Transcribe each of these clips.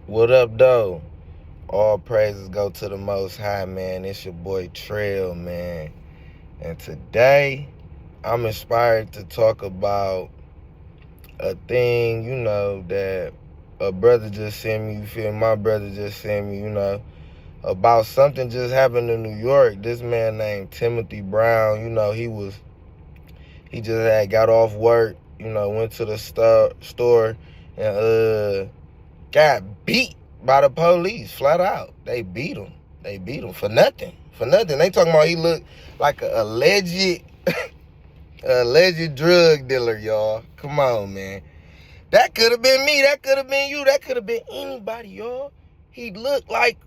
What up, though? All praises go to the Most High, man. It's your boy Trail, man. And today, I'm inspired to talk about a thing, that a brother just sent me. You feel me? My brother just sent me, about something just happened in New York. This man named Timothy Brown, he just had got off work, went to the store and got beat by the police flat out. They beat him. They beat him for nothing. For nothing. They talking about he looked like a alleged drug dealer, y'all. Come on, man. That could have been me. That could have been you. That could have been anybody, y'all. He looked like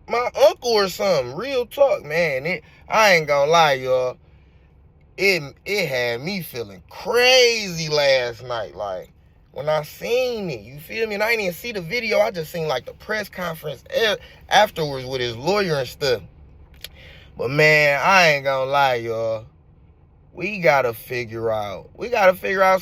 my uncle or something. Real talk, man. I ain't gonna lie, y'all. It had me feeling crazy last night. Like, when I seen it, you feel me? And I didn't even see the video. I just seen like the press conference afterwards with his lawyer and stuff. But man, I ain't gonna lie, y'all. We gotta figure out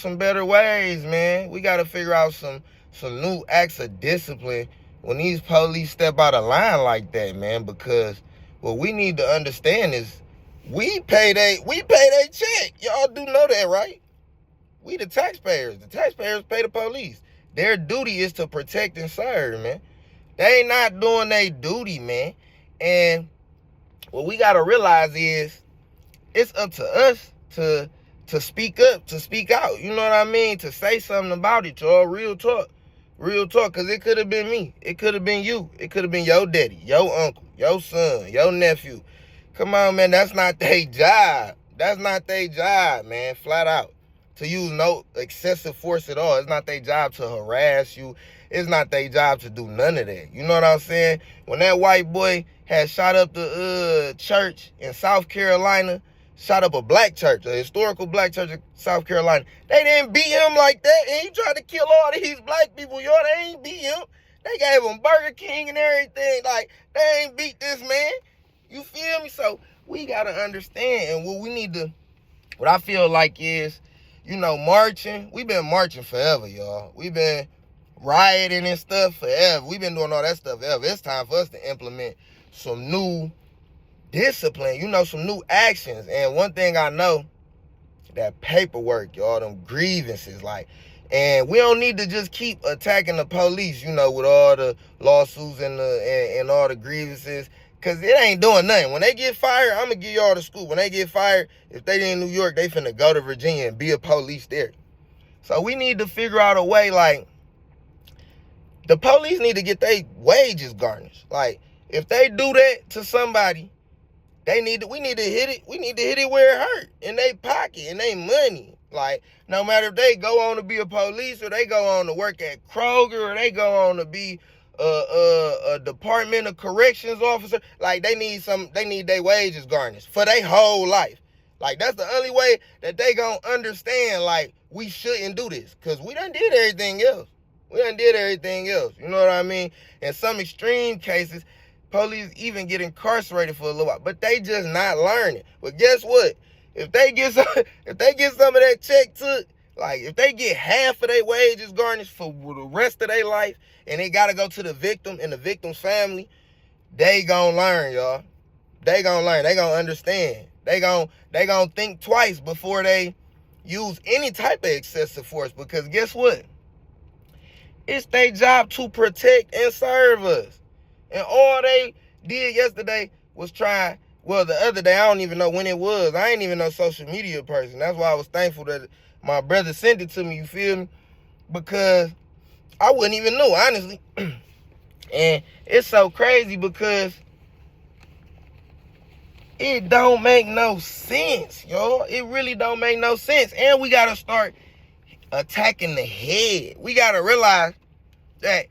some better ways, man. We gotta figure out some new acts of discipline when these police step out of line like that, man. Because what we need to understand is we pay they check. Y'all do know that, right? We the taxpayers. The taxpayers pay the police. Their duty is to protect and serve, man. They not doing their duty, man. And what we gotta realize is it's up to us to speak up, to speak out. You know what I mean? To say something about it, y'all. Real talk. Real talk. Because it could have been me. It could have been you. It could have been your daddy, your uncle, your son, your nephew. Come on, man. That's not their job. That's not their job, man. Flat out. To use no excessive force at all. It's not their job to harass you. It's not their job to do none of that. You know what I'm saying? When that white boy had shot up the church in South Carolina, shot up a black church, a historical black church in South Carolina, they didn't beat him like that. And he tried to kill all these black people. Y'all, they ain't beat him. They gave him Burger King and everything. Like, they ain't beat this man. You feel me? So we got to understand. And what I feel like is, marching. We've been marching forever, y'all. We've been rioting and stuff forever. We've been doing all that stuff forever. It's time for us to implement some new discipline, some new actions. And one thing I know, that paperwork, y'all, them grievances, and we don't need to just keep attacking the police, with all the lawsuits and all the grievances. Cause it ain't doing nothing. When they get fired, I'm gonna give y'all the scoop. When they get fired, if they in New York, they finna go to Virginia and be a police there. So we need to figure out a way, the police need to get their wages garnished. Like, if they do that to somebody, we need to hit it. We need to hit it where it hurt, in their pocket, in their money. Like, no matter if they go on to be a police, or they go on to work at Kroger, or they go on to be a Department of Corrections officer, like, they need their wages garnished for their whole life. Like, that's the only way that they gonna understand, like, we shouldn't do this. Because we done did everything else. You know what I mean? In some extreme cases, police even get incarcerated for a little while, but they just not learning. But guess what? If they get some of that check took, like, if they get half of their wages garnished for the rest of their life, and they gotta go to the victim and the victim's family, they gonna learn, y'all. They gonna learn. They gonna understand. They gonna think twice before they use any type of excessive force. Because guess what? It's their job to protect and serve us. And all they did yesterday was the other day, I don't even know when it was. I ain't even no social media person. That's why I was thankful that my brother sent it to me, you feel me? Because I wouldn't even know, honestly. And it's so crazy because it don't make no sense, y'all. It really don't make no sense. And we got to start attacking the head. We got to realize that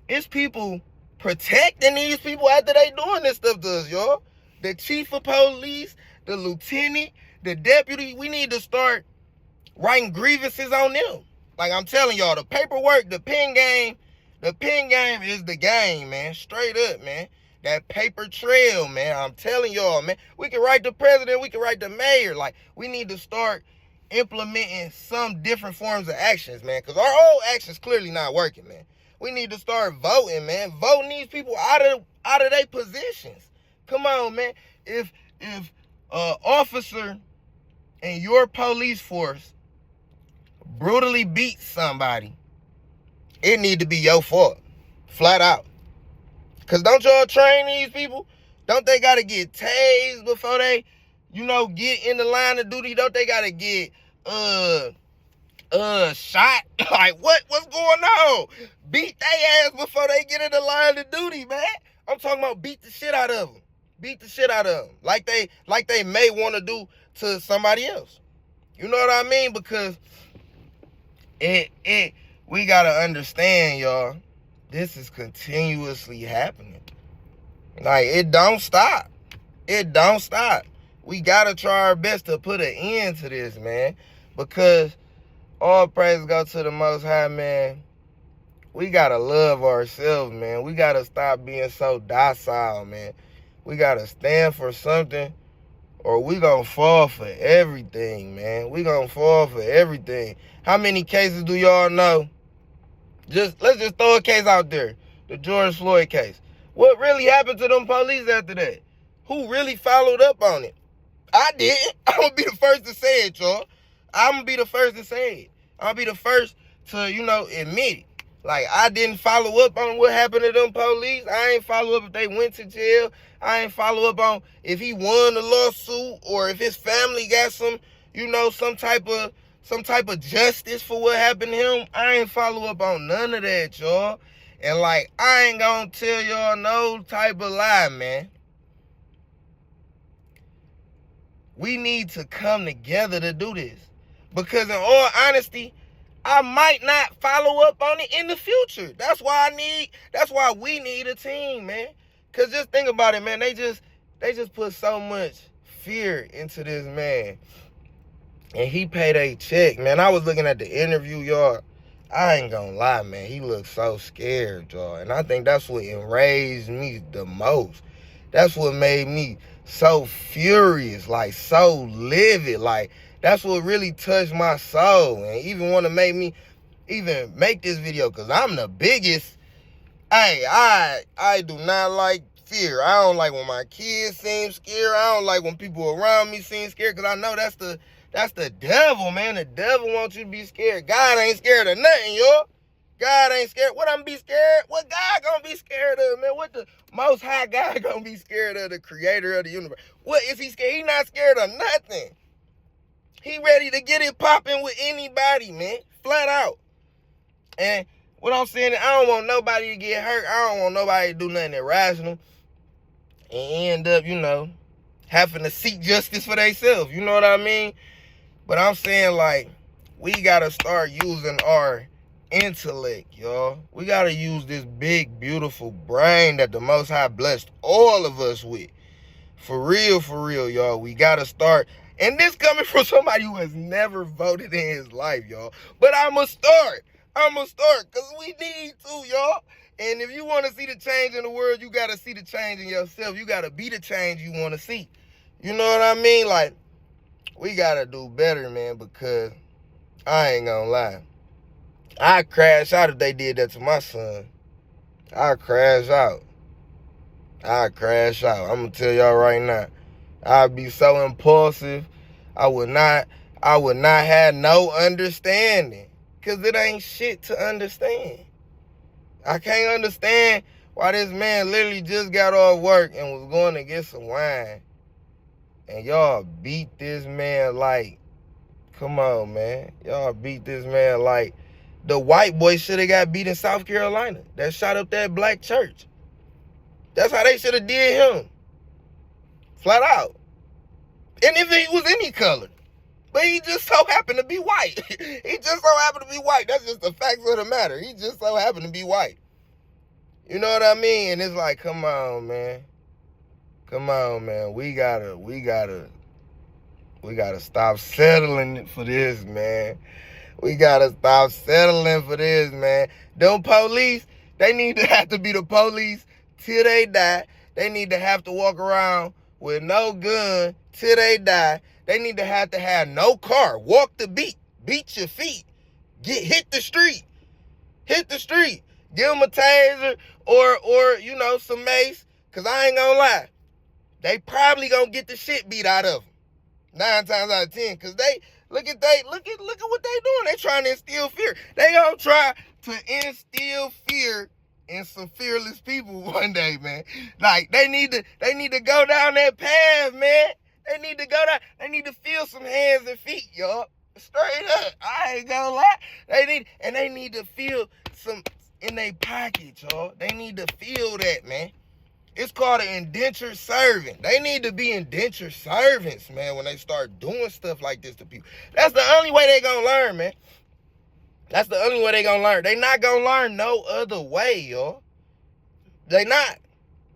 it's people protecting these people after they doing this stuff to us, y'all. The chief of police, the lieutenant, the deputy, we need to start writing grievances on them. Like, I'm telling y'all, the paperwork, the pen game is the game, man. Straight up, man. That paper trail, man. I'm telling y'all, man. We can write the president, we can write the mayor. Like, we need to start implementing some different forms of actions, man. Because our old actions clearly not working, man. We need to start voting, man. Voting these people out of their positions. Come on, man. If officer in your police force brutally beats somebody, it need to be your fault. Flat out. Because don't y'all train these people? Don't they got to get tased before they, get in the line of duty? Don't they got to get, shot? Like, what's going on? Beat their ass before they get in the line of duty, man. I'm talking about beat the shit out of them. Beat the shit out of them. Like they may want to do to somebody else. You know what I mean? Because we got to understand, y'all, this is continuously happening. Like, it don't stop. It don't stop. We got to try our best to put an end to this, man. Because all praise go to the Most High, man. We got to love ourselves, man. We got to stop being so docile, man. We got to stand for something, or we going to fall for everything, man. We going to fall for everything. How many cases do y'all know? Let's just throw a case out there. The George Floyd case. What really happened to them police after that? Who really followed up on it? I didn't. I'm going to be the first to say it, y'all. I'm going to be the first to say it. I'll be the first to, admit it. Like, I didn't follow up on what happened to them police. I ain't follow up if they went to jail. I ain't follow up on if he won the lawsuit or if his family got some type of justice for what happened to him. I ain't follow up on none of that, y'all. And, like, I ain't gonna tell y'all no type of lie, man. We need to come together to do this. Because in all honesty, I might not follow up on it in the future. That's why we need a team, man. Because just think about it, man. They just put so much fear into this man. And he paid a check, man. I was looking at the interview, y'all. I ain't gonna lie, man. He looked so scared, y'all. And I think that's what enraged me the most. That's what made me so furious, like so livid. Like, that's what really touched my soul and even want to make me even make this video, because I'm the biggest. Hey, I do not like fear. I don't like when my kids seem scared. I don't like when people around me seem scared, because I know that's the devil, man. The devil wants you to be scared. God ain't scared of nothing, y'all. God ain't scared. What I'm be scared? What God gonna be scared of, man? What the Most High God gonna be scared of? The creator of the universe. What is he scared? He not scared of nothing. He ready to get it popping with anybody, man. Flat out. And what I'm saying is, I don't want nobody to get hurt. I don't want nobody to do nothing irrational and end up, having to seek justice for themselves. You know what I mean? But I'm saying, like, we got to start using our intellect, y'all. We got to use this big, beautiful brain that the Most High blessed all of us with. For real, y'all. We got to start. And this coming from somebody who has never voted in his life, y'all. But I'ma start, because we need to, y'all. And if you want to see the change in the world, you got to see the change in yourself. You got to be the change you want to see. You know what I mean? Like, we got to do better, man, because I ain't gonna lie. I'd crash out if they did that to my son. I'd crash out. I'm going to tell y'all right now. I'd be so impulsive. I would not have no understanding. Because it ain't shit to understand. I can't understand why this man literally just got off work and was going to get some wine. And y'all beat this man like, come on, man. Y'all beat this man like the white boy should have got beat in South Carolina that shot up that black church. That's how they should have did him. Flat out. And if he was any color. But he just so happened to be white. He just so happened to be white. That's just the facts of the matter. He just so happened to be white. You know what I mean? And it's like, come on, man. Come on, man. We gotta stop settling for this, man. We gotta stop settling for this, man. Them police, they need to have to be the police till they die. They need to have to walk around with no gun till they die. They need to have no car. Walk the beat. Beat your feet. Hit the street. Give them a taser or you know, some mace. Because I ain't gonna lie. They probably gonna get the shit beat out of them. 9 times out of 10. Because they, look at what they doing. They trying to instill fear. They gonna try to instill fear in some fearless people one day, man. Like, they need to go down that path, man. They need to go down. They need to feel some hands and feet, y'all. Straight up. I ain't gonna lie. They need to feel some in their pockets, y'all. They need to feel that, man. It's called an indentured servant. They need to be indentured servants, man, when they start doing stuff like this to people. That's the only way they gonna learn, man. That's the only way they gonna learn. They not gonna learn no other way, y'all. They not,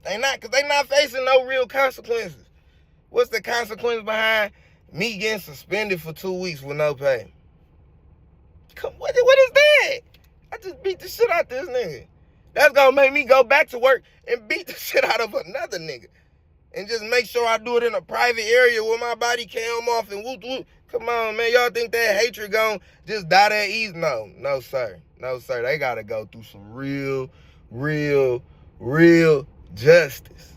because they not facing no real consequences. What's the consequence behind me getting suspended for 2 weeks with no pay? What is that? I just beat the shit out this nigga. That's gonna make me go back to work and beat the shit out of another nigga. And just make sure I do it in a private area with my body cam off and whoop whoop. Come on, man. Y'all think that hatred gonna just die that easy? No, sir. No, sir. They gotta go through some real justice.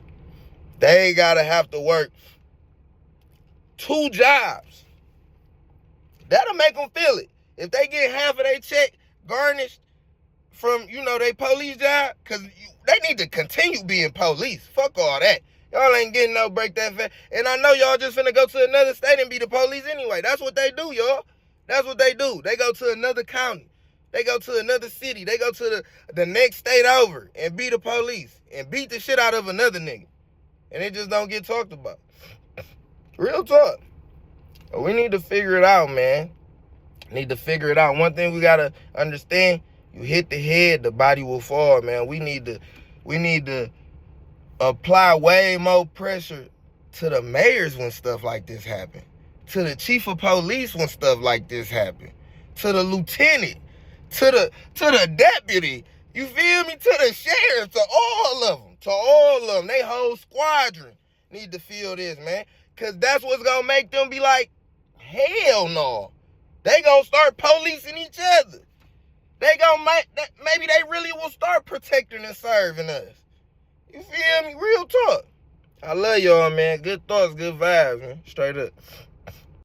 They gotta have to work 2 jobs. That'll make them feel it. If they get half of their check garnished from, you know, they police job, because they need to continue being police. Fuck all that. Y'all ain't getting no break that fast. And I know y'all just finna go to another state and be the police anyway. That's what they do, y'all. That's what they do. They go to another county. They go to another city. They go to the next state over and be the police and beat the shit out of another nigga. And it just don't get talked about. Real talk. We need to figure it out, man. Need to figure it out. One thing we gotta understand, you hit the head, the body will fall, man. We need to apply way more pressure to the mayors when stuff like this happen, to the chief of police when stuff like this happen, to the lieutenant, to the deputy, you feel me, to the sheriff, to all of them, they whole squadron need to feel this, man, because that's what's gonna make them be like, hell no. They gonna start policing each other. They gonna maybe they really will start protecting and serving us. You feel me? Real talk. I love y'all, man. Good thoughts, good vibes, man. Straight up.